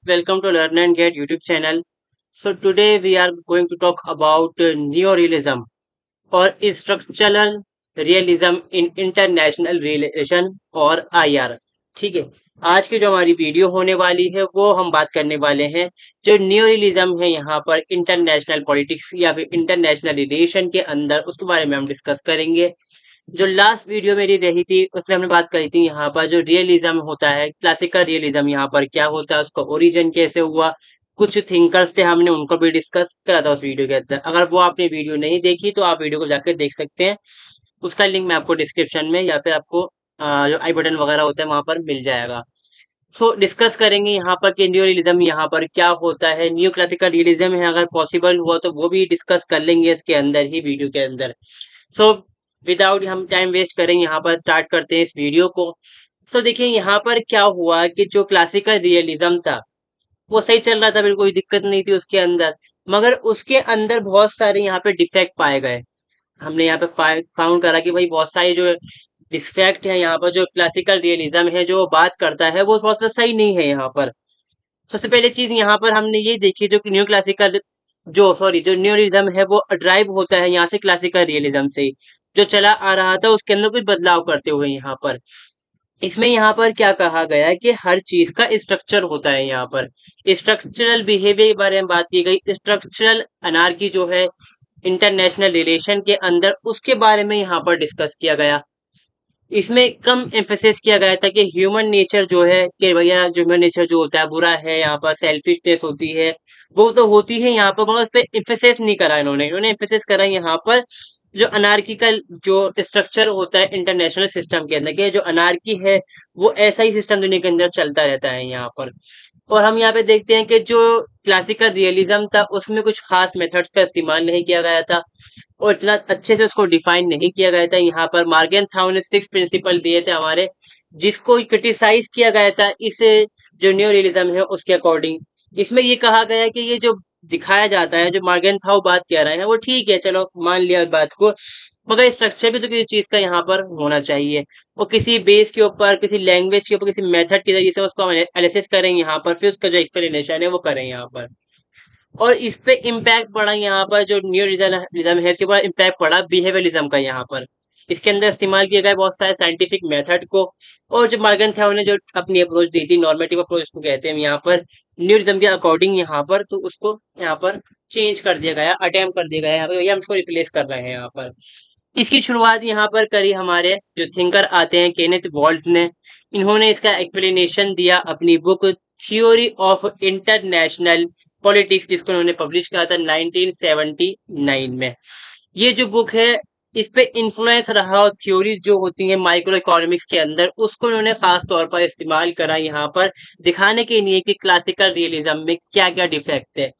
welcome to Learn and Get YouTube channel. So today we are going to talk about neorealism or structural realism in international relation और IR. ठीक है, आज की जो हमारी video होने वाली है वो हम बात करने वाले हैं जो न्यूरियलिज्म है यहाँ पर इंटरनेशनल पॉलिटिक्स या फिर इंटरनेशनल रिलेशन के अंदर, उसके बारे में हम डिस्कस करेंगे। जो लास्ट वीडियो मेरी रही थी उसमें हमने बात करी थी यहाँ पर जो रियलिज्म होता है, क्लासिकल रियलिज्म यहाँ पर क्या होता है, उसका ओरिजिन कैसे हुआ, कुछ थिंकर्स थे हमने उनको भी डिस्कस करा था उस वीडियो के अंदर। अगर वो आपने वीडियो नहीं देखी तो आप वीडियो को जाकर देख सकते हैं, उसका लिंक मैं आपको डिस्क्रिप्शन में या फिर आपको जो आई बटन वगैरह होता है वहां पर मिल जाएगा। सो डिस्कस करेंगे यहाँ पर कि न्यू रियलिज्म यहाँ पर क्या होता है, न्यू क्लासिकल रियलिज्म है, अगर पॉसिबल हुआ तो वो भी डिस्कस कर लेंगे इसके अंदर ही, वीडियो के अंदर। सो विदाउट हम टाइम वेस्ट करें यहाँ पर स्टार्ट करते हैं इस वीडियो को। सो देखिए यहाँ पर क्या हुआ कि जो क्लासिकल रियलिज्म था वो सही चल रहा था, बिल्कुल कोई दिक्कत नहीं थी उसके अंदर, मगर उसके अंदर बहुत सारे यहाँ पे डिफेक्ट पाए गए। हमने यहाँ पे फाउंड करा कि भाई बहुत सारे जो डिफेक्ट है यहाँ पर, जो क्लासिकल रियलिज्म है जो बात करता है वो थोड़ा सा सही नहीं है यहाँ पर। सबसे पहले चीज यहाँ पर हमने ये देखी, जो न्यू क्लासिकल जो न्यू रियलिज्म है वो ड्राइव होता है यहाँ से क्लासिकल रियलिज्म से, जो चला आ रहा था उसके अंदर कुछ बदलाव करते हुए यहाँ पर। इसमें यहाँ पर क्या कहा गया है कि हर चीज का स्ट्रक्चर होता है यहाँ पर। स्ट्रक्चरल बिहेवियर के बारे में बात की गई, स्ट्रक्चरल अनार्की जो है इंटरनेशनल रिलेशन के अंदर, उसके बारे में यहाँ पर डिस्कस किया गया। इसमें कम एम्फेसिस किया गया था कि ह्यूमन नेचर जो है, कि भैया जो ह्यूमन नेचर जो होता है बुरा है, यहाँ पर सेल्फिशनेस होती है, वो तो होती है यहाँ पर, मगर उस पर एम्फेसिस नहीं करा इन्होंने एम्फेसिस करा यहाँ पर जो अनार्किकल जो स्ट्रक्चर होता है इंटरनेशनल सिस्टम के अंदर, के जो अनार्की है वो ऐसा ही सिस्टम दुनिया के अंदर चलता रहता है यहाँ पर। और हम यहाँ पे देखते हैं कि जो क्लासिकल रियलिज्म था उसमें कुछ खास मेथड्स का इस्तेमाल नहीं किया गया था और इतना अच्छे से उसको डिफाइन नहीं किया गया था। यहाँ पर मार्गन थाउ ने 6 प्रिंसिपल दिए थे हमारे, जिसको क्रिटिसाइज किया गया था इस जो न्यू रियलिज्म है उसके अकॉर्डिंग। इसमें ये कहा गया है कि ये जो दिखाया जाता है, जो मार्गन थाउ बात कह रहे हैं वो ठीक है, चलो मान लिया इस बात को, मगर स्ट्रक्चर भी तो किसी चीज का यहाँ पर होना चाहिए। वो किसी बेस के ऊपर, किसी लैंग्वेज के ऊपर, किसी मेथड के जरिए से उसको एनालिसिस करें यहाँ पर, फिर उसका जो एक्सप्लेनेशन है वो करें यहाँ पर। और इस पे इम्पैक्ट पड़ा यहाँ पर, जो न्यू रियलिज्म है इसके ऊपर इम्पैक्ट पड़ा बिहेवियरिज्म का यहाँ पर। इसके अंदर इस्तेमाल किए गए बहुत सारे साइंटिफिक मेथड को, और जो मॉर्गन था उन्होंने जो अपनी अप्रोच दी थी, नॉर्मेटिव अप्रोच को कहते हैं यहाँ पर, न्यूरिज्म के अकॉर्डिंग यहाँ पर, तो उसको यहाँ पर चेंज कर दिया गया, अटेम्प्ट कर दिया गया यहाँ पर, या हम इसको रिप्लेस कर रहे हैं यहाँ पर। इसकी शुरुआत यहाँ पर करी हमारे जो थिंकर आते हैं केनेथ वॉल्स ने। इन्होंने इसका एक्सप्लेनेशन दिया अपनी book theory of international politics, जिसको उन्होंने पब्लिश किया था 1979 में। ये जो बुक है इस पे इन्फ्लुएंस रहा, और थ्योरीज जो होती हैं माइक्रो इकोनॉमिक्स के अंदर उसको उन्होंने खास तौर पर इस्तेमाल करा यहाँ पर दिखाने के लिए कि क्लासिकल रियलिज्म में क्या क्या डिफेक्ट है।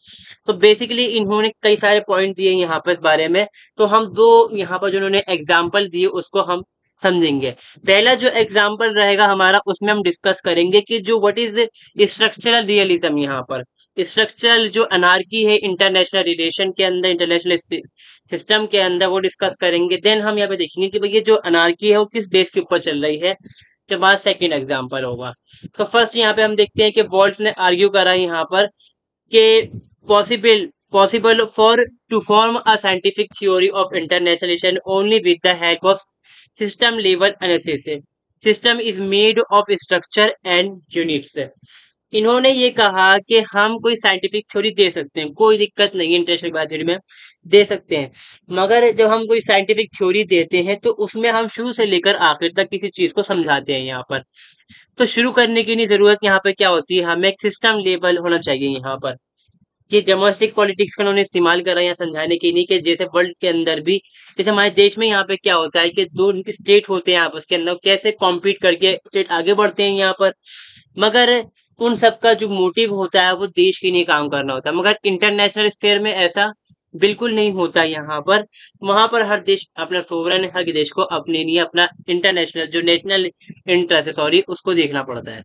तो बेसिकली इन्होंने कई सारे पॉइंट दिए यहाँ पर इस बारे में। तो हम दो यहाँ पर जो उन्होंने एग्जाम्पल दिए उसको हम समझेंगे। पहला जो एग्जाम्पल रहेगा हमारा उसमें हम डिस्कस करेंगे कि जो व्हाट इज स्ट्रक्चरल रियलिज्म, यहाँ पर स्ट्रक्चरल जो अनार्की है इंटरनेशनल रिलेशन के अंदर, इंटरनेशनल सिस्टम के अंदर, वो डिस्कस करेंगे। देन हम यहाँ पे देखेंगे कि भाई ये जो अनार्की है वो किस बेस के ऊपर चल रही है, के बाद सेकंड एग्जांपल होगा। तो फर्स्ट यहाँ पे हम देखते हैं कि वॉल्स ने आर्ग्यू करा यहाँ पर कि possible for to form a scientific theory of international relation only with the help of system level analysis. System is made of structure and units. इन्होंने ये कहा कि हम कोई साइंटिफिक थ्योरी दे सकते हैं, कोई दिक्कत नहीं है, इंटरनेशनल बात थ्योरी में दे सकते हैं, मगर जब हम कोई साइंटिफिक थ्योरी देते हैं तो उसमें हम शुरू से लेकर आखिर तक किसी चीज को समझाते हैं यहाँ पर। तो शुरू करने की नहीं जरूरत, यहाँ पे क्या होती है, हमें एक सिस्टम लेवल होना चाहिए यहाँ पर, कि डोमेस्टिक पॉलिटिक्स का उन्होंने इस्तेमाल करा यहाँ समझाने के लिए कि जैसे वर्ल्ड के अंदर भी, जैसे हमारे देश में यहाँ पे क्या होता है कि दो स्टेट होते हैं आपस के अंदर, कैसे कॉम्पीट करके स्टेट आगे बढ़ते हैं यहाँ पर, मगर उन सबका जो मोटिव होता है वो देश के लिए काम करना होता है। मगर इंटरनेशनल स्फेयर में ऐसा बिल्कुल नहीं होता यहाँ पर। वहां पर हर देश अपना सोवरेन है, हर देश को अपने लिए अपना इंटरनेशनल जो नेशनल इंटरेस्ट है, सॉरी, उसको देखना पड़ता है।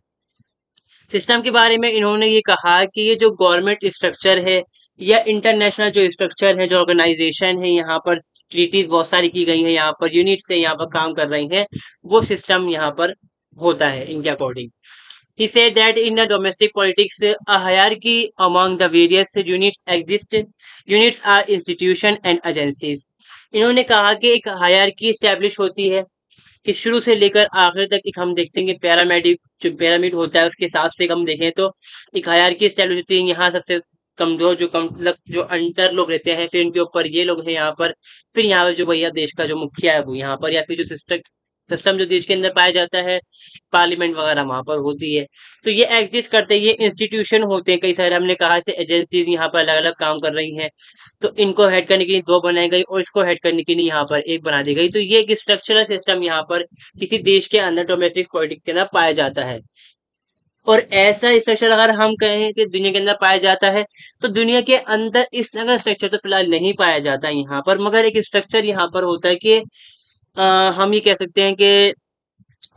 सिस्टम के बारे में इन्होंने ये कहा कि ये जो गवर्नमेंट स्ट्रक्चर है या इंटरनेशनल जो स्ट्रक्चर है, जो ऑर्गेनाइजेशन है, यहाँ पर ट्रीटीज बहुत सारी की गई है, यहाँ पर यूनिट से यहाँ पर काम कर रही हैं, वो सिस्टम यहाँ पर होता है इनके according. He said that in the domestic politics, a hierarchy among the various units exist. Units are institution and agencies. इन्होंने कहा कि एक हायरार्की स्टैब्लिश होती है कि शुरू से लेकर आखिर तक एक हम देखते हैं कि पैरामेडिक जो पिरामिड होता है उसके हिसाब से हम देखें तो एक हायरार्की स्टैब्लिश होती है। यहाँ सबसे कमजोर जो कम मतलब जो अंडर लोग रहते हैं, फिर उनके ऊपर ये लोग हैं यहाँ पर, फिर यहाँ पर जो भैया देश का जो मुखिया है वो यहाँ पर, या फिर जो सिस्टम सिस्टम जो देश के अंदर पाया जाता है, पार्लियामेंट वगैरह वहां पर होती है। तो ये एग्जिस्ट करते हैं, ये इंस्टीट्यूशन होते हैं कई सारे, हमने कहा से एजेंसीज यहाँ पर अलग अलग काम कर रही हैं। तो इनको हेड करने के लिए दो बनाई गई और इसको हेड करने के लिए यहाँ पर एक बना दी गई। तो ये एक स्ट्रक्चरल सिस्टम यहाँ पर किसी देश के अंदर डोमेस्टिक पॉलिटिक्स के अंदर पाया जाता है। और ऐसा स्ट्रक्चर अगर हम कहें कि दुनिया के अंदर पाया जाता है, तो दुनिया के अंदर इस तरह का स्ट्रक्चर तो फिलहाल नहीं पाया जाता यहाँ पर, मगर एक स्ट्रक्चर यहाँ पर होता है कि अ, हम ये कह सकते हैं कि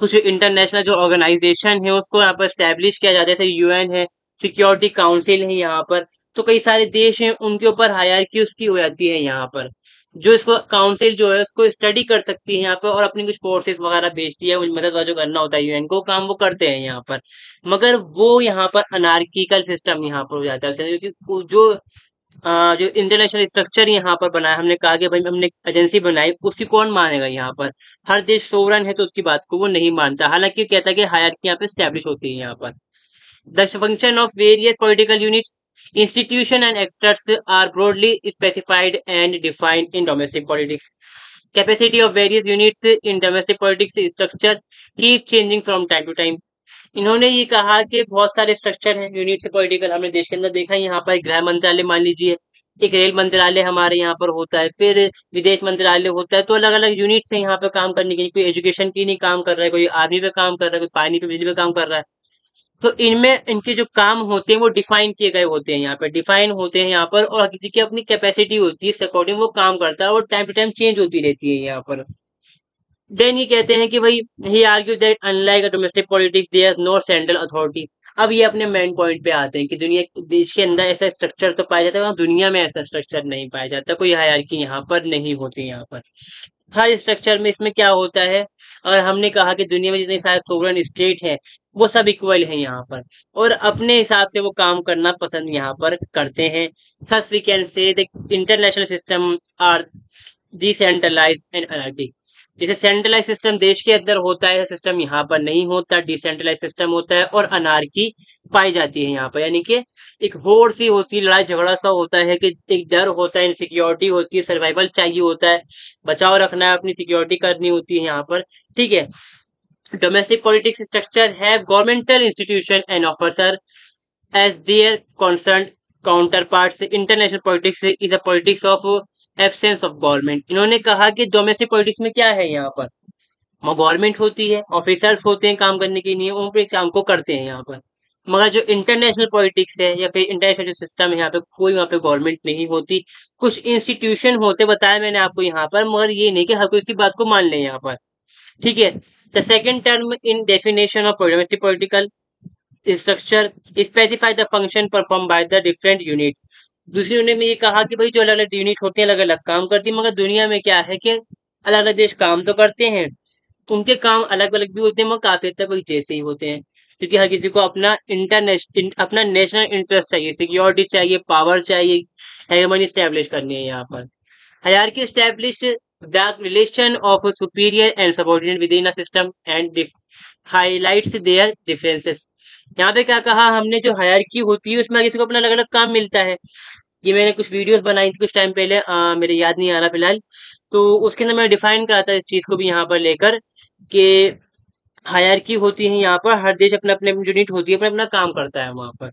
कुछ इंटरनेशनल जो ऑर्गेनाइजेशन है उसको यहाँ पर स्टैब्लिश किया जाता है, जैसे यूएन है, सिक्योरिटी काउंसिल है यहाँ पर। तो कई सारे देश हैं उनके ऊपर हायरार्की उसकी हो जाती है यहाँ पर, जो इसको काउंसिल जो है उसको स्टडी कर सकती है यहाँ पर और अपनी कुछ फोर्सेस वगैरह भेजती है, कुछ मदद वगैरह जो करना होता है यूएन को, काम वो करते हैं यहाँ पर। मगर वो यहाँ पर अनार्किकल सिस्टम यहाँ पर हो जाता है उसके अंदर, क्योंकि जो इंटरनेशनल स्ट्रक्चर यहाँ पर बनाया, हमने कहा कि भाई हमने एजेंसी बनाई, उसकी कौन मानेगा यहाँ पर? हर देश सोवरन है तो उसकी बात को वो नहीं मानता, हालांकि कहता है कि हायरार्की यहाँ पे स्टैब्लिश होती है यहाँ पर। The function of various political units, institution and actors are broadly specified and defined in domestic politics. Capacity of various units in domestic politics structure keep changing from time to time. इन्होंने ये कहा कि बहुत सारे structure हैं unit से political, हमने देश के अंदर देखा है। यहाँ पर गृह मंत्रालय मान लीजिए, एक रेल मंत्रालय हमारे यहाँ पर होता है, फिर विदेश मंत्रालय होता है। तो अलग अलग यूनिट्स हैं यहाँ पे काम करने के लिए, कोई एजुकेशन की नहीं काम कर रहा है, कोई आर्मी पे काम कर रहा है, कोई पानी पे बिजली पे काम कर रहा है। तो इनमें इनके जो काम होते हैं वो डिफाइन किए गए होते हैं, यहाँ पे डिफाइन होते हैं यहाँ पर, और किसी की अपनी कैपेसिटी होती है, इसके अकॉर्डिंग वो काम करता है और टाइम टू टाइम चेंज होती रहती है यहाँ पर। देन ये कहते हैं कि भाई he argue that unlike domestic politics there no central authority. अब ये अपने मेन पॉइंट पे आते हैं कि दुनिया देश के अंदर ऐसा स्ट्रक्चर तो पाया जाता है, वहाँ दुनिया में ऐसा स्ट्रक्चर नहीं पाया जाता, कोई हायरार्की यहाँ पर नहीं होती यहाँ पर। हर स्ट्रक्चर में इसमें क्या होता है, और हमने कहा कि दुनिया में जितने सारे सोवरेन स्टेट हैं वो सब इक्वल हैं यहाँ पर, और अपने हिसाब से वो काम करना पसंद यहाँ पर करते हैं। Such we can say the international system are decentralize and anarchic. जैसे सेंट्रलाइज सिस्टम देश के अंदर होता है, सिस्टम यहाँ पर नहीं होता, डिसेंट्रलाइज सिस्टम होता है और अनार्की पाई जाती है यहाँ पर। यानी कि एक होड़ सी होती है, लड़ाई झगड़ा सा होता है, कि एक डर होता है, इनसिक्योरिटी होती है, सर्वाइवल चाहिए होता है, बचाव रखना है, अपनी सिक्योरिटी करनी होती है यहाँ पर। ठीक है। डोमेस्टिक पॉलिटिक्स स्ट्रक्चर है governmental institution and officer as their concerned counterparts. International politics is the politics of absence of government. इन्होंने कहा कि डोमेस्टिक पॉलिटिक्स में क्या है यहाँ पर, गवर्नमेंट होती है, ऑफिसर्स होते हैं काम करने के लिए, वो अपने काम को करते हैं यहाँ पर। मगर जो इंटरनेशनल पॉलिटिक्स है या फिर इंटरनेशनल जो सिस्टम है, यहाँ पे कोई वहाँ पे गवर्नमेंट नहीं होती, कुछ इंस्टीट्यूशन होते, बताया मैंने आपको यहाँ पर, मगर ये नहीं कि हर कोई इसी बात को मान ले यहाँ पर। ठीक है। The second term in definition of domestic political structure specify the function perform by the different unit. दूसरी यूनिट में ये कहा कि भाई जो अलग अलग यूनिट होते हैं अलग अलग काम करती है, मगर दुनिया में क्या है कि अलग अलग देश काम तो करते हैं, उनके काम अलग अलग भी होते हैं, मगर काफी हद तक वही जैसे ही होते हैं, क्योंकि हर किसी को अपना अपना नेशनल इंटरेस्ट चाहिए, सिक्योरिटी चाहिए, पावर चाहिए, हेगेमनी स्टैब्लिश करनी है यहाँ पर। Hierarchy establish the relation of superior and subordinate with in a system and highlights there differences. यहाँ पे क्या कहा हमने, जो हायरार्की होती है उसमें किसी को अपना अलग अलग काम मिलता है। ये मैंने कुछ वीडियोस बनाई थी कुछ टाइम पहले, मेरे याद नहीं आ रहा फिलहाल, तो उसके अंदर मैं डिफाइन करा था इस चीज को भी यहाँ पर लेकर कि हायरार्की होती है यहाँ पर, हर देश अपना अपने यूनिट होती है, अपना अपना काम करता है वहां पर।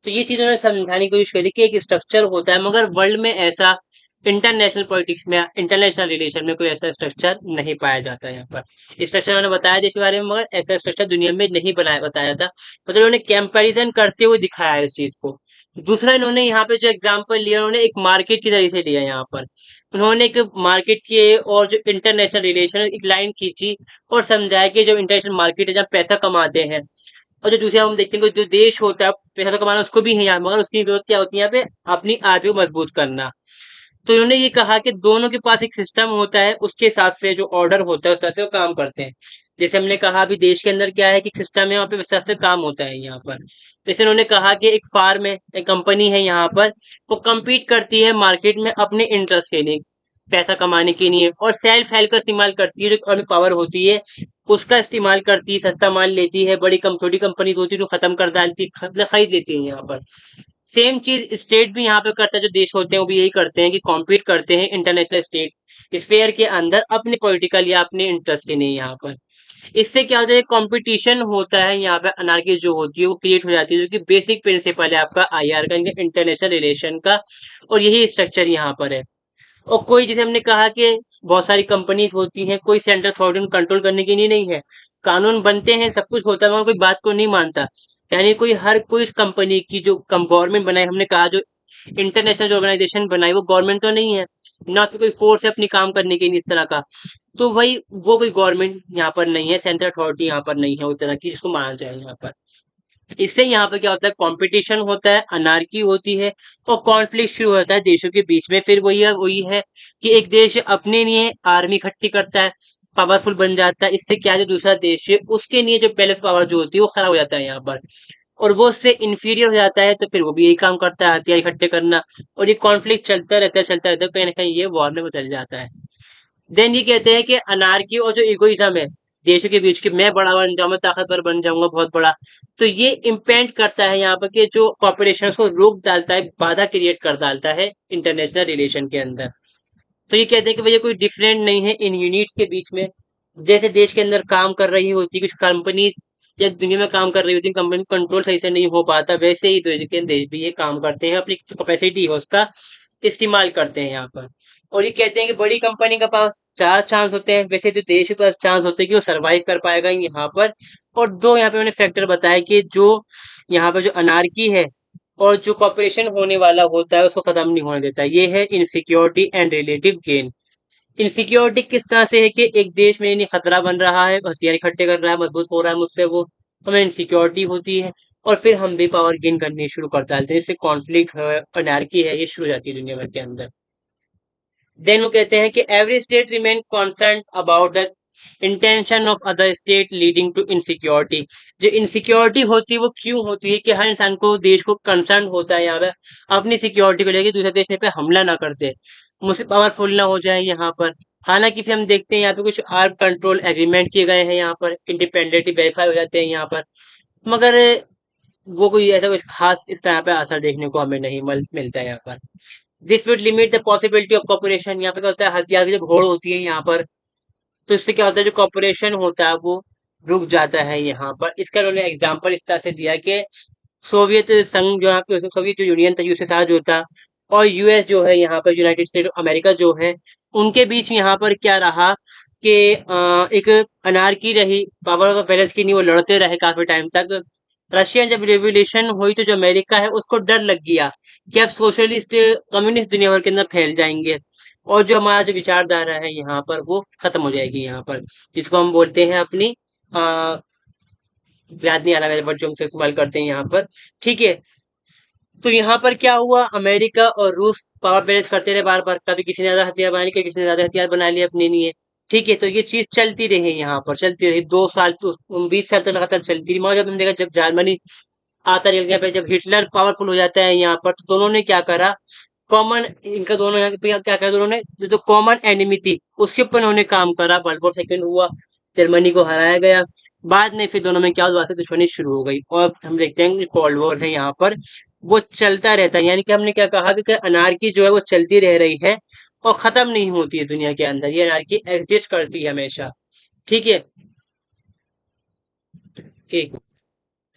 तो ये चीज उन्होंने समझाने की कोशिश करी कि एक स्ट्रक्चर होता है, मगर वर्ल्ड में ऐसा इंटरनेशनल पॉलिटिक्स में, इंटरनेशनल रिलेशन में कोई ऐसा स्ट्रक्चर नहीं पाया जाता है यहाँ पर। स्ट्रक्चर उन्होंने बताया देश के बारे में, मगर ऐसा स्ट्रक्चर दुनिया में नहीं बनाया बताया था, मतलब उन्होंने कंपैरिजन करते हुए दिखाया है इस चीज को। दूसरा इन्होंने यहाँ पे जो एग्जांपल लिया, उन्होंने एक मार्केट की तरह से लिया यहाँ पर। उन्होंने एक मार्केट के और जो इंटरनेशनल रिलेशन एक लाइन खींची और समझाया कि जो इंटरनेशनल मार्केट है जहाँ पैसा कमाते हैं, और जो दूसरा हम देखते हैं कि जो देश होता है पैसा तो कमाना उसको भी है यहाँ, मगर उसकी जरूरत क्या होती है यहाँ पे, अपनी आर्मी को मजबूत करना। तो इन्होंने ये कहा कि दोनों के पास एक सिस्टम होता है, उसके हिसाब से जो ऑर्डर होता है उस तरह से वो काम करते हैं। जैसे हमने कहा अभी देश के अंदर क्या है कि सिस्टम है, वहाँ पे हिसाब से काम होता है यहाँ पर। जैसे उन्होंने कहा कि एक फार्म है, एक कंपनी है यहाँ पर, वो compete करती है मार्केट में अपने इंटरेस्ट के लिए, पैसा कमाने के लिए, और सेल्फ हेल्प का इस्तेमाल करती है, जो इकोनॉमिक पावर होती है उसका इस्तेमाल करती है, सस्ता माल लेती है, बड़ी कम छोटी कंपनी होती है जो खत्म कर डालती है, मतलब खरीद लेती है यहाँ पर। सेम चीज स्टेट भी यहाँ पे करता है, जो देश होते हैं वो भी यही करते हैं कि कॉम्पीट करते हैं इंटरनेशनल स्टेट स्फेयर के अंदर अपने पॉलिटिकल या अपने इंटरेस्ट के लिए यहाँ पर। इससे क्या होता है, कंपटीशन होता है यहाँ पे, अनार्की जो होती है वो क्रिएट हो जाती है, जो कि बेसिक प्रिंसिपल है आपका आईआर का, इंटरनेशनल रिलेशन का, और यही स्ट्रक्चर यहाँ पर है। और कोई, जैसे हमने कहा कि बहुत सारी कंपनीज होती हैं, कोई सेंट्रल अथॉरिटी कंट्रोल करने के लिए नहीं है, कानून बनते हैं, सब कुछ होता है, मगर कोई बात को नहीं मानता। यानी कोई इस कंपनी की जो गवर्नमेंट बनाई, हमने कहा जो इंटरनेशनल जो ऑर्गेनाइजेशन बनाई, वो गवर्नमेंट तो नहीं है, ना कि कोई फोर्स है अपनी काम करने के लिए इस तरह का। तो वही वो कोई गवर्नमेंट यहाँ पर नहीं है, सेंट्रल अथॉरिटी यहाँ पर नहीं है उस तरह की जिसको माना जाए यहाँ पर। इससे यहाँ पे क्या होता है, कंपटीशन होता है, अनार्की होती है, और कॉन्फ्लिक्ट शुरू होता है देशों के बीच में। फिर वही है कि एक देश अपने लिए आर्मी इकट्ठी करता है, पावरफुल बन जाता है, इससे क्या है, जो दूसरा देश है उसके लिए जो बैलेंस पावर जो होती है वो खराब हो जाता है यहाँ पर, और वो उससे इंफीरियर हो जाता है, तो फिर वो भी यही काम करता है, हथियार इकट्ठे करना, और ये कॉन्फ्लिक्ट चलता रहता है, कहीं ना कहीं ये वॉर में बदल जाता है। देन ये कहते हैं कि अनार्की और जो इगोइज्म है देशों के बीच की, मैं बड़ा बन जाऊंगा, ताकतवर बन जाऊंगा, बहुत बड़ा, तो ये इम्पेंड करता है यहाँ पर कि जो कॉपरेशन को रोक डालता है, बाधा क्रिएट कर डालता है इंटरनेशनल रिलेशन के अंदर। तो ये कहते हैं कि भैया कोई डिफरेंट नहीं है इन यूनिट्स के बीच में। जैसे देश के अंदर काम कर रही होती कुछ कंपनीज, या दुनिया में काम कर रही होती कंपनी, कंट्रोल सही से नहीं हो पाता, वैसे ही देश भी ये काम करते हैं, अपनी कैपेसिटी है उसका इस्तेमाल करते हैं यहाँ पर। और ये कहते हैं कि बड़ी कंपनी के पास चार चांस होते हैं, वैसे जो देश के पास चांस होते हैं कि वो सरवाइव कर पाएगा यहाँ पर। और दो यहाँ पे मैंने फैक्टर बताया कि जो यहाँ पर जो अनार्की है और जो कॉपरेशन होने वाला होता है उसको खत्म नहीं होने देता, ये है insecurity and relative gain. Insecurity किस तरह से है कि एक देश में नहीं खतरा बन रहा है, हथियार इकट्ठे कर रहा है, मजबूत हो रहा है मुझसे वो, हमें इनसिक्योरिटी होती है, और फिर हम भी पावर गेन करनी शुरू कर डालते हैं, इससे कॉन्फ्लिक्ट है, अनार्की है, ये शुरू हो जाती है दुनिया भर के अंदर। देन वो कहते हैं कि every state remain concern about the intention of other state leading to insecurity. जो इनसिक्योरिटी होती है वो क्यों होती है, कि हर इंसान को, देश को कंसर्न होता है यहाँ पे अपनी सिक्योरिटी को लेकर, दूसरे देश में पे हमला ना कर दे, मुझसे पावरफुल ना हो जाए यहाँ पर। हालांकि फिर हम देखते हैं यहाँ पे कुछ आर्म कंट्रोल एग्रीमेंट किए गए हैं यहाँ पर, इंडिपेंडेंटली वेरीफाई हो जाते हैं यहाँ पर, मगर वो कोई ऐसा कुछ खास इस तरह पे असर देखने को हमें नहीं मिलता है यहाँ पर। This would limit the possibility of corporation. यहाँ पे क्या होता है, हथियार की जब होड़ होती है यहाँ पर, तो इससे क्या होता है, जो कॉपरेशन होता है वो रुक जाता है यहाँ पर। इसका उन्होंने एग्जाम्पल इस तरह से दिया कि सोवियत संघ जो है, सोवियत जो यूनियन था, यूएसएसआर जो था, और यूएस जो है यहाँ पर, यूनाइटेड स्टेट ऑफ अमेरिका जो है, उनके बीच यहाँ पर क्या रहा कि एक अनारकी रही, पावर ऑफ बैलेंस की नहीं, वो लड़ते रहे काफी टाइम तक। रशियन जब रेवोल्यूशन हुई तो जो अमेरिका है उसको डर लग गया कि अब सोशलिस्ट कम्युनिस्ट दुनिया भर के अंदर फैल जाएंगे, और जो हमारा जो विचारधारा है यहाँ पर वो खत्म हो जाएगी यहाँ पर, जिसको हम बोलते हैं अपनी आ, याद नहीं आ रहा मेरे वर्ड जो हम इस्तेमाल करते हैं यहाँ पर। ठीक है, तो यहाँ पर क्या हुआ, अमेरिका और रूस पावर बैलेंस करते रहे बार बार, कभी किसी ने ज्यादा हथियार बना लिया, किसी ने ज्यादा हथियार बना लिए अपने लिए। ठीक है, तो ये चीज चलती रही यहाँ पर, चलती रही 2 साल तो 20 साल तक लगातार चलती रही, मगर जब हमने देखा, जब जर्मनी आता रह गया पे, जब हिटलर पावरफुल हो जाता है यहाँ पर, तो दोनों ने क्या करा, कॉमन, इनका दोनों यहाँ पे क्या करा, दोनों ने जो कॉमन एनिमी थी उसके ऊपर उन्होंने काम करा, वर्ल्ड वॉर सेकेंड हुआ, जर्मनी को हराया गया। बाद में फिर दोनों में क्या हुआ, से दुश्मनी शुरू हो गई, और हम देखते हैं कि कोल्ड वॉर है यहाँ पर, वो चलता रहता है। यानी कि हमने क्या कहा कि अनारकी जो है वो चलती रह रही है और खत्म नहीं होती है दुनिया के अंदर, ये अनारकी एग्जिस्ट करती है हमेशा। ठीक है, ठीक।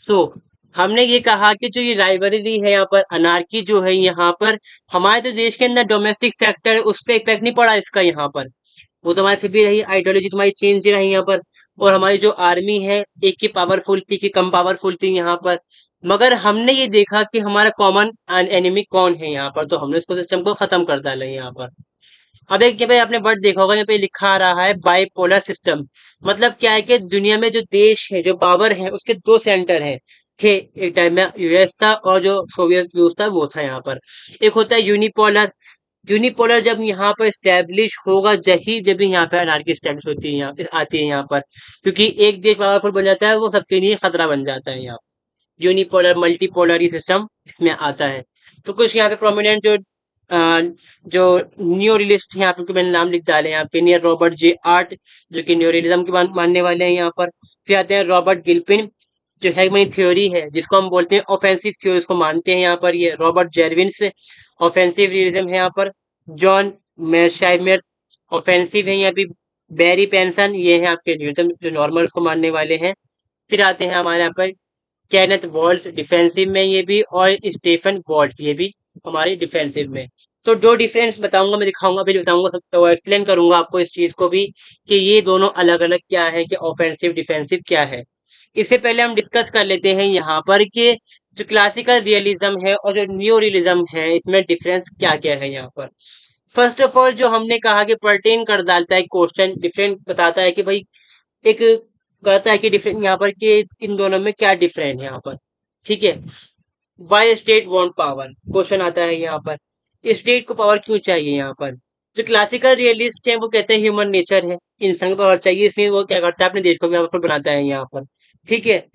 सो हमने ये कहा कि जो ये राइवलरी है यहाँ पर, अनार्की जो है यहाँ पर, हमारे तो देश के अंदर डोमेस्टिक फैक्टर है, उससे इफेक्ट नहीं पड़ा इसका यहाँ पर, वो तो हमारी फिर भी रही, आइडियोलॉजी तुम्हारी चेंज रही यहाँ पर। और हमारी जो आर्मी है, एक की पावरफुल थी कि कम पावरफुल थी यहाँ पर, मगर हमने ये देखा कि हमारा कॉमन एनिमी कौन है यहाँ पर, तो हमने उसको सिस्टम को खत्म कर डाला है यहाँ पर। अब एक जगह आपने वर्ड देखा होगा, यहाँ पे लिखा आ रहा है बाइपोलर सिस्टम। मतलब क्या है कि दुनिया में जो देश है, जो पावर है, उसके दो सेंटर हैं, थे एक टाइम में, यूएस था और जो सोवियत रूस था वो था यहाँ पर। एक होता है यूनिपोलर, यूनिपोलर जब यहाँ पर स्टैब्लिश होगा, जब भी यहाँ पे अनार्की स्टैब्लिश होती है, यहाँ आती है यहाँ पर, क्योंकि एक देश पावरफुल बन जाता है वो सबके लिए खतरा बन जाता है यहाँ। यूनिपोलर मल्टीपोलर सिस्टम इसमें आता है। तो कुछ यहाँ पे प्रोमिनेंट जो न्यो रियलिस्ट यहाँ पे मैंने नाम लिख डाले यहाँ पे, नियर रॉबर्ट जे आर्ट, जो कि न्यो रियलिज्म के मानने वाले हैं यहाँ पर। फिर आते हैं रॉबर्ट गिल्पिन, जो हेगमनी थ्योरी है, जिसको हम बोलते हैं ऑफेंसिव थ्योरी, उसको मानते हैं यहाँ पर ये रॉबर्ट जेरविन्स। ऑफेंसिव रियलिज्म है यहाँ पर। जॉन मेर्शाइमर्स ऑफेंसिव है यहाँ पे। बैरी पेंसन ये है आपके रियलिज्म जो नॉर्मल उसको मानने वाले हैं। फिर आते हैं हमारे यहाँ पर केनेथ वॉल्ट डिफेंसिव में ये भी, और स्टीफन वॉल्ट ये भी हमारे डिफेंसिव में। तो दो डिफरेंस बताऊंगा, मैं दिखाऊंगा, फिर बताऊंगा सब, तो एक्सप्लेन करूंगा आपको इस चीज को भी कि ये दोनों अलग अलग क्या है, कि ऑफेंसिव डिफेंसिव क्या है। इससे पहले हम डिस्कस कर लेते हैं यहाँ पर कि जो क्लासिकल रियलिज्म है और जो न्यू रियलिज्म है, इसमें डिफरेंस क्या क्या है यहाँ पर। फर्स्ट ऑफ ऑल जो हमने कहा कि पर्टेन कर डालता है क्वेश्चन, डिफरेंट बताता है कि भाई एक कहता है कि डिफरेंट यहाँ पर कि इन दोनों में क्या डिफरेंट है यहाँ पर। ठीक है। Why state want power, question आता है यहाँ पर, स्टेट को पावर क्यों चाहिए यहाँ पर। जो क्लासिकल रियलिस्ट है वो कहते हैं ह्यूमन नेचर है, इंसान को पावर चाहिए, इसलिए वो क्या करता है अपने देश को भी पावरफुल बनाता है यहाँ पर। ठीक है।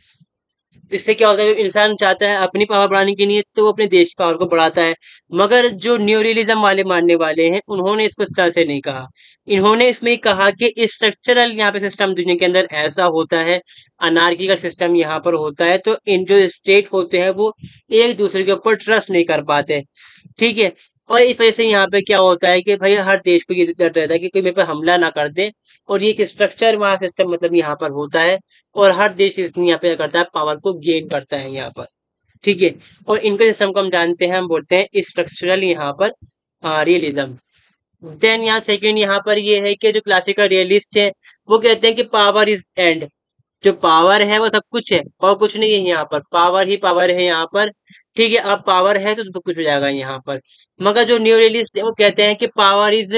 इससे क्या होता है, इंसान चाहता है अपनी पावर बढ़ाने के लिए तो वो अपने देश की पावर को बढ़ाता है। मगर जो न्यूरियलिज्म वाले मानने वाले हैं, उन्होंने इसको इस तरह से नहीं कहा। इन्होंने इसमें कहा कि स्ट्रक्चरल यहाँ पे सिस्टम दुनिया के अंदर ऐसा होता है, अनार्की का सिस्टम यहाँ पर होता है, तो इन जो स्टेट होते हैं वो एक दूसरे के ऊपर ट्रस्ट नहीं कर पाते। ठीक है। और इस वजह से यहाँ पे क्या होता है कि भाई हर देश को ये डर रहता है कि कोई मेरे पर हमला ना कर दे, और ये एक स्ट्रक्चर वहाँ सिस्टम मतलब यहाँ पर होता है, और हर देश इस यहाँ पे क्या करता है, पावर को गेन करता है यहाँ पर। ठीक है। और इनके सिस्टम को हम जानते हैं, हम बोलते हैं स्ट्रक्चरल यहाँ पर रियलिज्म। देन यहाँ सेकंड यहाँ पर ये है कि जो क्लासिकल रियलिस्ट है वो कहते हैं कि पावर इज एंड, जो पावर है वो सब कुछ है और कुछ नहीं है यहाँ पर, पावर ही पावर है यहाँ पर। ठीक है। अब पावर है तो कुछ हो जाएगा यहाँ पर। मगर जो न्यू रियलिस्ट है वो कहते हैं कि power is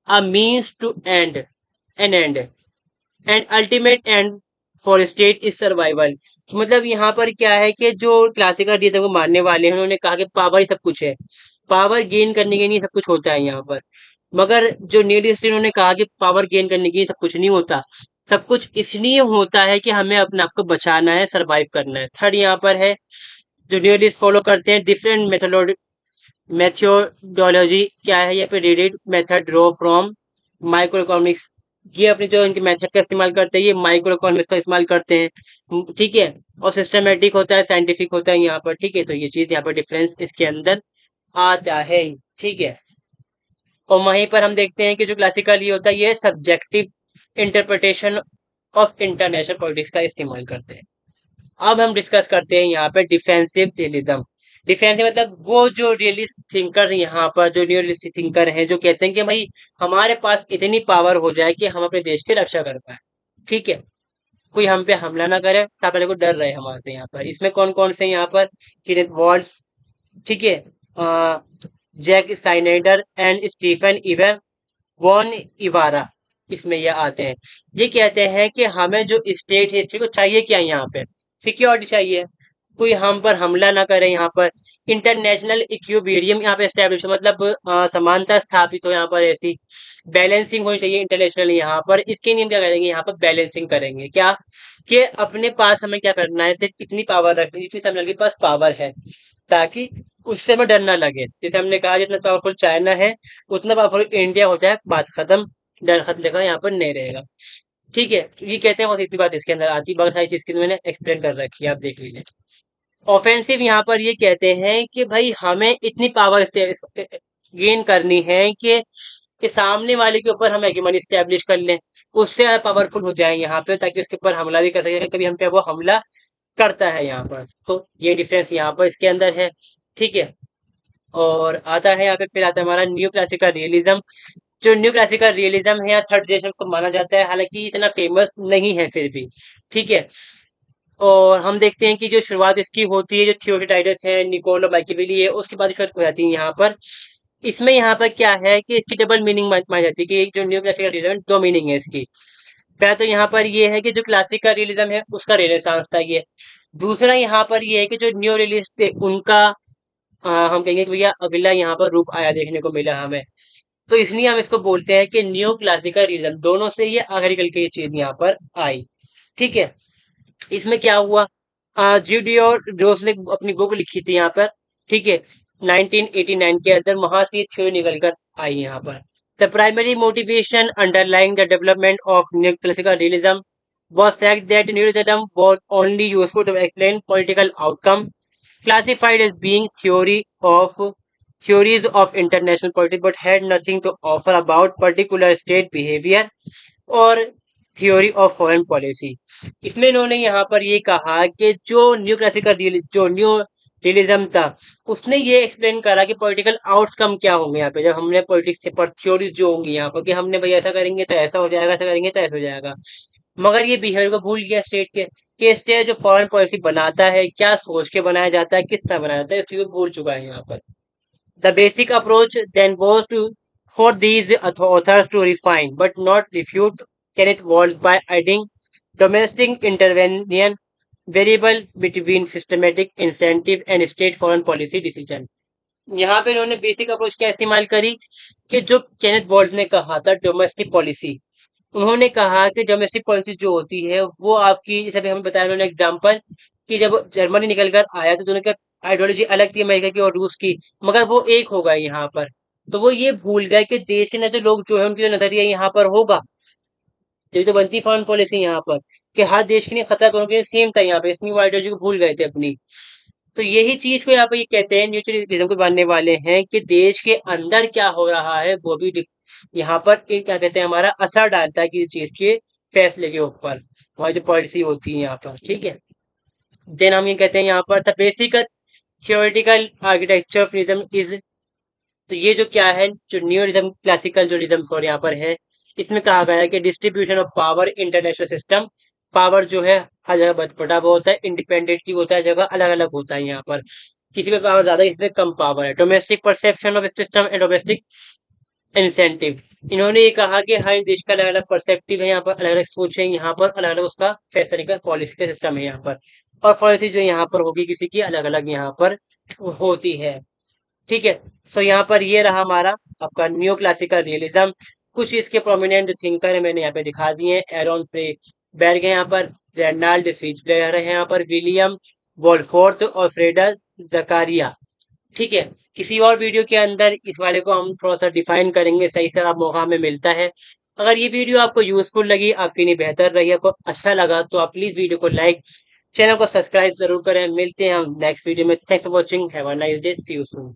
a means to end an end and ultimate end for state is survival. मतलब यहाँ पर क्या है कि जो क्लासिकल रियलिज्म को मानने वाले हैं उन्होंने कहा कि पावर ही सब कुछ है, पावर गेन करने के लिए सब कुछ होता है यहाँ पर। मगर जो न्यूलिस्ट इन्होंने कहा कि पावर गेन करने के लिए सब कुछ नहीं होता, सब कुछ इसलिए होता है कि हमें अपने आप को बचाना है, सरवाइव करना है। थर्ड यहाँ पर है जो न्यूलिस्ट फॉलो करते हैं डिफरेंट मेथोडोलॉजी क्या है, यहाँ पे रीडिड मेथड ड्रॉ फ्रॉम माइक्रो इकोनॉमिक्स। ये अपने जो इनके मेथड का इस्तेमाल करते हैं, ये माइक्रो इकोनॉमिक्स का इस्तेमाल करते हैं। ठीक है। और सिस्टमेटिक होता है, साइंटिफिक होता है यहाँ पर। ठीक है। तो ये चीज यहाँ पर डिफरेंस इसके अंदर आता है। ठीक है। और वहीं पर हम देखते हैं कि जो क्लासिकल ये होता है, ये subjective interpretation of international politics का इस्तेमाल करते हैं। अब हम डिस्कस करते हैं यहाँ पे डिफेंसिव रियलिज्म। डिफेंसिव मतलब वो जो रियलिस्ट थिंकर यहाँ पर, जो रियलिस्टिक थिंकर हैं, जो कहते हैं कि भाई हमारे पास इतनी पावर हो जाए कि हम अपने देश की रक्षा कर पाए। ठीक है। कोई हम पे हमला ना करे, सामने वाले को डर रहे हमारे से यहाँ पर। इसमें कौन कौन से यहाँ पर, किनेथ वॉल्स, ठीक है, जैक साइनेडर एंड स्टीफन इवे वॉन इवारा, इसमें ये आते हैं। ये कहते हैं कि हमें जो स्टेट हिस्ट्री को चाहिए क्या है यहाँ पे, सिक्योरिटी चाहिए, कोई हम पर हमला ना करे यहाँ पर। इंटरनेशनल इक्विलिब्रियम यहाँ पे एस्टेब्लिश, मतलब समानता स्थापित हो यहाँ पर, ऐसी बैलेंसिंग होनी चाहिए इंटरनेशनल यहाँ पर। इसके लिए हम क्या करेंगे, यहाँ पर बैलेंसिंग करेंगे क्या, कि अपने पास हमें क्या करना है, सिर्फ इतनी पावर रखनी जितनी सामने के पास पावर है, ताकि उससे हमें डर ना लगे। जैसे हमने कहा जितना पावरफुल चाइना है उतना पावरफुल इंडिया हो जाए, बात खत्म, डर खत्म जगह यहाँ पर नहीं रहेगा। ठीक है। तो ये कहते हैं, बस इतनी बात इसके अंदर आती, बहुत सारी चीज की तो मैंने एक्सप्लेन कर रखी है, आप देख लीजिए। ऑफेंसिव यहाँ पर ये कहते हैं कि भाई हमें इतनी पावर गेन करनी है कि सामने वाले के ऊपर हम हेgemony स्टैब्लिश कर लें, उससे ज्यादा पावरफुल हो जाए यहाँ पे, ताकि उसके ऊपर हमला भी कर सके, कभी हम पे वो हमला करता है यहाँ पर। तो ये डिफरेंस यहाँ पर इसके अंदर है। ठीक है। और आता है यहाँ पे, फिर आता है हमारा न्यू क्लासिकल रियलिज्म। जो न्यू क्लासिकल रियलिज्म है या थर्ड जनरेशन को माना जाता है, हालांकि इतना फेमस नहीं है फिर भी। ठीक है। और हम देखते हैं कि जो शुरुआत इसकी होती है, जो थियोटाइडस है, निकोलो मैकियावेली है, उसके बाद शुरुआत हो जाती है यहाँ पर। इसमें यहाँ पर क्या है कि इसकी डबल मीनिंग मानी जाती है, कि जो न्यू क्लासिकल रियलिज्म दो मीनिंग है इसकी। पहला तो यहाँ पर ये है कि जो क्लासिकल रियलिज्म है उसका रेनेसांस था ये। दूसरा यहाँ पर ये है कि जो न्यू रियलिस्ट थे उनका हम कहेंगे कि भैया अगला यहाँ पर रूप आया देखने को मिला हमें। तो इसलिए हम इसको बोलते हैं कि न्यू क्लासिकल रियलिज्म, दोनों से ये आखिरी कल की ये चीज यहाँ पर आई। ठीक है, इसमें क्या हुआ, जीडी और जोस ने अपनी बुक लिखी थी यहाँ पर। ठीक है, 1989 के अंदर वहां से थ्योरी निकल कर आई यहाँ पर। The primary motivation underlying the development of new classical realism was fact that nihilism was only useful to explain political outcome, classified as being theories of international politics, but had nothing to offer about particular state behavior और theory of foreign policy. इसमें इन्होंने यहाँ पर ये कहा कि जो new realism था, उसने ये एक्सप्लेन करा कि पॉलिटिकल आउटकम क्या होंगे यहाँ पे, जब हमने पॉलिटिक्स से पर थ्योरीज जो होंगी यहाँ पर कि हमने भाई ऐसा करेंगे तो ऐसा हो जाएगा, ऐसा करेंगे तो ऐसा हो जाएगा। मगर ये बिहेवियर को भूल गया स्टेट के, कि स्टेट जो फॉरेन पॉलिसी बनाता है क्या सोच के बनाया जाता है, किस तरह बनाया जाता है, इस चीज को भूल चुका है यहाँ पर। The basic approach then was for these authors to refine but not refute Kenneth Waltz by adding domestic intervention variable between systematic incentive and state foreign policy decision। यहाँ पे इन्होंने बेसिक अप्रोच क्या इस्तेमाल करी, कि जो केनेथ वॉल्ट ने कहा था डोमेस्टिक पॉलिसी, उन्होंने कहा कि डोमेस्टिक पॉलिसी जो होती है वो आपकी, जैसे अभी हमें बताया उन्होंने एग्जाम्पल, कि जब जर्मनी निकल कर आया तो दोनों की आइडियोलॉजी अलग थी, अमेरिका की और रूस की, मगर वो एक हो गए यहाँ पर। तो वो ये भूल गए कि देश के अंदर जो लोग जो है उनकी जो नजरिया यहाँ पर होगा, जब तो बनती फॉरेन पॉलिसी यहाँ पर, कि हर देश के लिए खतरा करोगे के लिए सेम था यहाँ पे, इसलिए वो आइडियोलॉजी को भूल गए थे अपनी। तो यही चीज को यहाँ पे ये कहते हैं, न्यूट्रलिज्म को मानने वाले हैं, कि देश के अंदर क्या हो रहा है वो भी यहाँ पर क्या कहते हैं, हमारा असर डालता है किसी चीज के फैसले के ऊपर, हमारी जो पॉलिसी होती है यहाँ पर। ठीक है, देन हम ये कहते हैं यहाँ पर the basic theoretical architecture of rhythm is, तो ये जो क्या है, जो न्यू रिदम क्लासिकल जो रिदम और यहाँ पर है, इसमें कहा गया है कि distribution of power international system, power जो है हर जगह बटा हुआ होता है, इंडिपेंडेंटली होता है, जगह अलग अलग होता है यहाँ पर, किसी में पावर ज्यादा किसी में कम पावर है। Domestic perception of system and domestic incentive, इन्होंने ये कहा कि हर देश का अलग अलग परसेप्टिव है यहाँ पर, अलग अलग सोच है यहाँ पर, अलग अलग उसका फैसले का पॉलिसी का सिस्टम है यहाँ पर, और पॉलिसी जो यहाँ पर होगी किसी की अलग अलग यहाँ पर होती है। ठीक है, सो यहाँ पर ये रहा हमारा आपका न्यू क्लासिकल रियलिज्म। कुछ इसके प्रोमिनेंट जो थिंकर है मैंने यहाँ पे दिखा दिए हैं, एरॉन फ्रे बेर्ग है यहाँ पर, रेनाल्ड फिट्जलेयर है यहाँ पर, विलियम वोल्फोर्थ और फ्रेडा जकारिया। ठीक है, किसी और वीडियो के अंदर इस वाले को हम थोड़ा सा डिफाइन करेंगे, सही से आप मौका हमें मिलता है। अगर ये वीडियो आपको यूजफुल लगी, आपके लिए बेहतर रही, आपको अच्छा लगा, तो आप प्लीज वीडियो को लाइक, चैनल को सब्सक्राइब जरूर करें। मिलते हैं हम नेक्स्ट वीडियो में। Thanks for watching, have a nice day, see you soon.